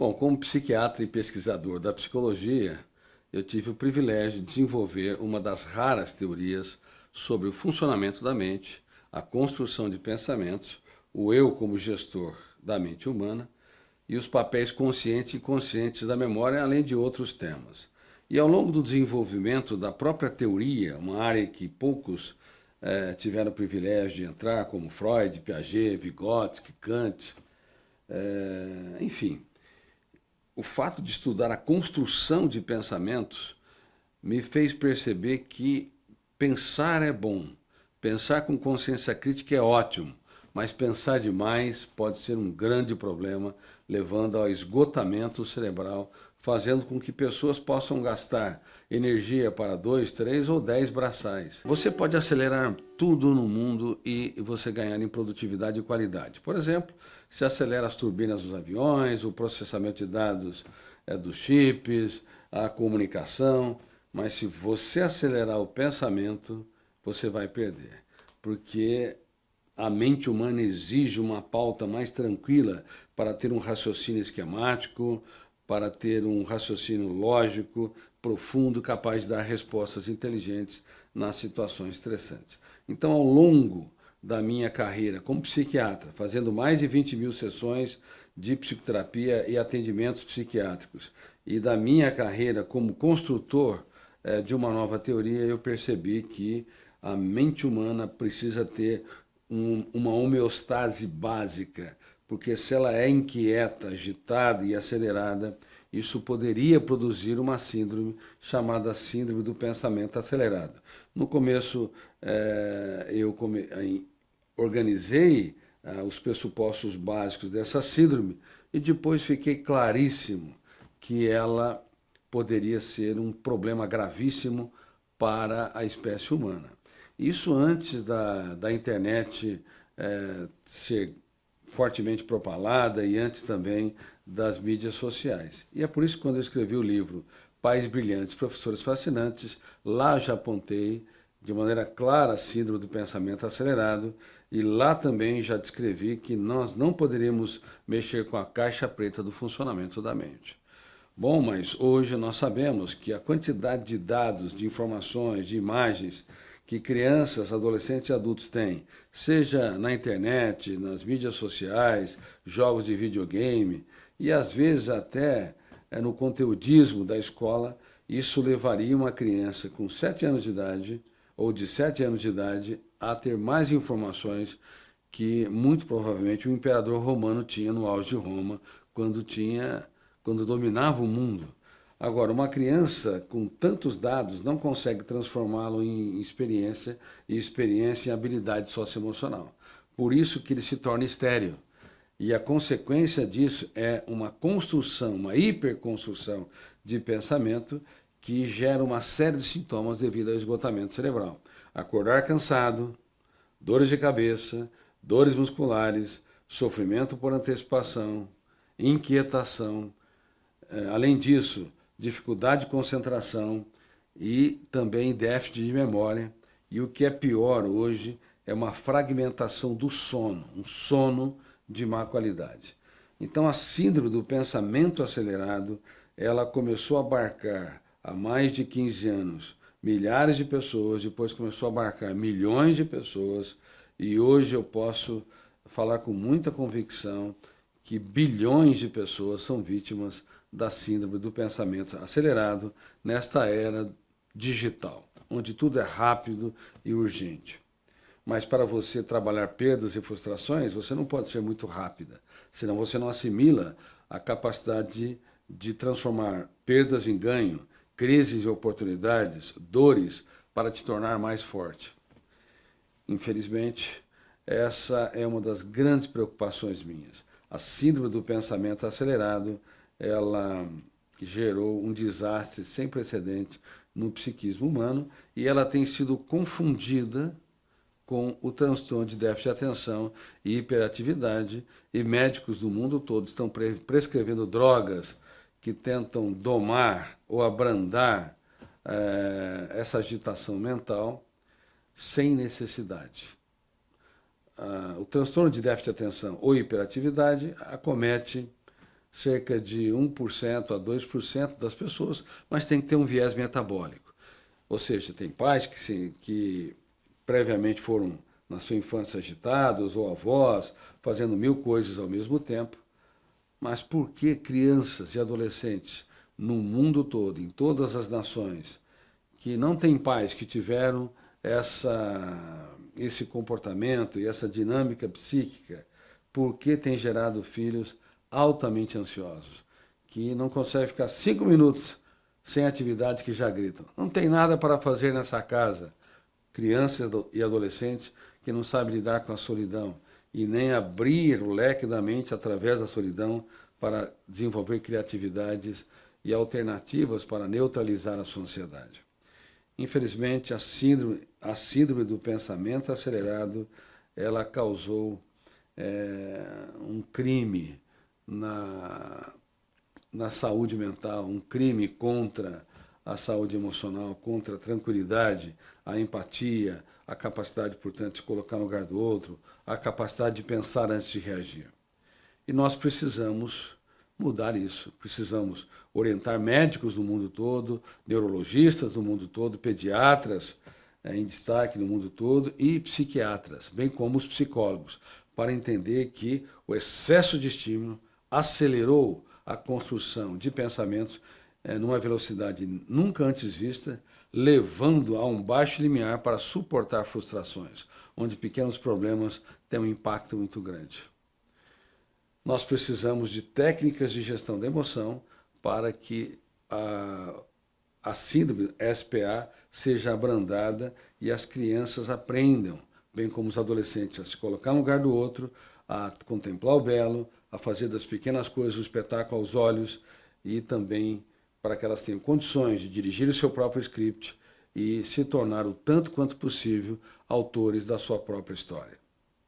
Bom, como psiquiatra e pesquisador da psicologia, eu tive o privilégio de desenvolver uma das raras teorias sobre o funcionamento da mente, a construção de pensamentos, o eu como gestor da mente humana e os papéis conscientes e inconscientes da memória, além de outros temas. E ao longo do desenvolvimento da própria teoria, uma área que poucos tiveram o privilégio de entrar, como Freud, Piaget, Vygotsky, Kant, enfim, o fato de estudar a construção de pensamentos me fez perceber que pensar é bom, pensar com consciência crítica é ótimo, mas pensar demais pode ser um grande problema, levando ao esgotamento cerebral, fazendo com que pessoas possam gastar energia para 2, 3 ou 10 braçais. Você pode acelerar tudo no mundo e você ganhar em produtividade e qualidade. Por exemplo, se acelera as turbinas dos aviões, o processamento de dados dos chips, a comunicação, mas se você acelerar o pensamento, você vai perder, porque a mente humana exige uma pauta mais tranquila para ter um raciocínio esquemático, para ter um raciocínio lógico, profundo, capaz de dar respostas inteligentes nas situações estressantes. Então, ao longo da minha carreira como psiquiatra, fazendo mais de 20.000 sessões de psicoterapia e atendimentos psiquiátricos, e da minha carreira como construtor de uma nova teoria, eu percebi que a mente humana precisa ter uma homeostase básica, porque se ela é inquieta, agitada e acelerada, isso poderia produzir uma síndrome chamada síndrome do pensamento acelerado. No começo, eu organizei os pressupostos básicos dessa síndrome e depois fiquei claríssimo que ela poderia ser um problema gravíssimo para a espécie humana. Isso antes da internet ser fortemente propalada e antes também das mídias sociais. E é por isso que quando eu escrevi o livro Pais Brilhantes, Professores Fascinantes, lá já apontei de maneira clara a síndrome do pensamento acelerado e lá também já descrevi que nós não poderíamos mexer com a caixa preta do funcionamento da mente. Bom, mas hoje nós sabemos que a quantidade de dados, de informações, de imagens que crianças, adolescentes e adultos têm, seja na internet, nas mídias sociais, jogos de videogame e às vezes até no conteudismo da escola, isso levaria uma criança com 7 anos de idade ou de 7 anos de idade a ter mais informações que muito provavelmente o imperador romano tinha no auge de Roma, quando dominava o mundo. Agora, uma criança com tantos dados não consegue transformá-lo em experiência e experiência em habilidade socioemocional. Por isso que ele se torna estéril. E a consequência disso é uma construção, uma hiperconstrução de pensamento que gera uma série de sintomas devido ao esgotamento cerebral. Acordar cansado, dores de cabeça, dores musculares, sofrimento por antecipação, inquietação. Além disso, dificuldade de concentração e também déficit de memória. E o que é pior hoje é uma fragmentação do sono, um sono de má qualidade. Então a síndrome do pensamento acelerado, ela começou a abarcar há mais de 15 anos milhares de pessoas, depois começou a abarcar milhões de pessoas e hoje eu posso falar com muita convicção que bilhões de pessoas são vítimas da síndrome do pensamento acelerado nesta era digital, onde tudo é rápido e urgente. Mas para você trabalhar perdas e frustrações, você não pode ser muito rápida, senão você não assimila a capacidade de transformar perdas em ganho, crises em oportunidades, dores, para te tornar mais forte. Infelizmente, essa é uma das grandes preocupações minhas. A síndrome do pensamento acelerado, ela gerou um desastre sem precedente no psiquismo humano e ela tem sido confundida com o transtorno de déficit de atenção e hiperatividade, e médicos do mundo todo estão prescrevendo drogas que tentam domar ou abrandar essa agitação mental sem necessidade. O transtorno de déficit de atenção ou hiperatividade acomete cerca de 1% a 2% das pessoas, mas tem que ter um viés metabólico. Ou seja, tem pais que previamente foram, na sua infância, agitados, ou avós, fazendo mil coisas ao mesmo tempo. Mas por que crianças e adolescentes no mundo todo, em todas as nações, que não têm pais que tiveram esse comportamento e essa dinâmica psíquica, por que tem gerado filhos altamente ansiosos, que não conseguem ficar 5 minutos sem atividade que já gritam? Não tem nada para fazer nessa casa. Crianças e adolescentes que não sabem lidar com a solidão e nem abrir o leque da mente através da solidão para desenvolver criatividades e alternativas para neutralizar a sua ansiedade. Infelizmente, a síndrome do pensamento acelerado, ela causou um crime na saúde mental, um crime contra a saúde emocional, contra a tranquilidade, a empatia, a capacidade, portanto, de se colocar no lugar do outro, a capacidade de pensar antes de reagir. E nós precisamos mudar isso. Precisamos orientar médicos do mundo todo, neurologistas do mundo todo, pediatras em destaque no mundo todo e psiquiatras, bem como os psicólogos, para entender que o excesso de estímulo acelerou a construção de pensamentos numa velocidade nunca antes vista, levando a um baixo limiar para suportar frustrações, onde pequenos problemas têm um impacto muito grande. Nós precisamos de técnicas de gestão da emoção para que a síndrome SPA seja abrandada e as crianças aprendam, bem como os adolescentes, a se colocar no lugar do outro, a contemplar o belo, a fazer das pequenas coisas um espetáculo aos olhos e também para que elas tenham condições de dirigir o seu próprio script e se tornar o tanto quanto possível autores da sua própria história.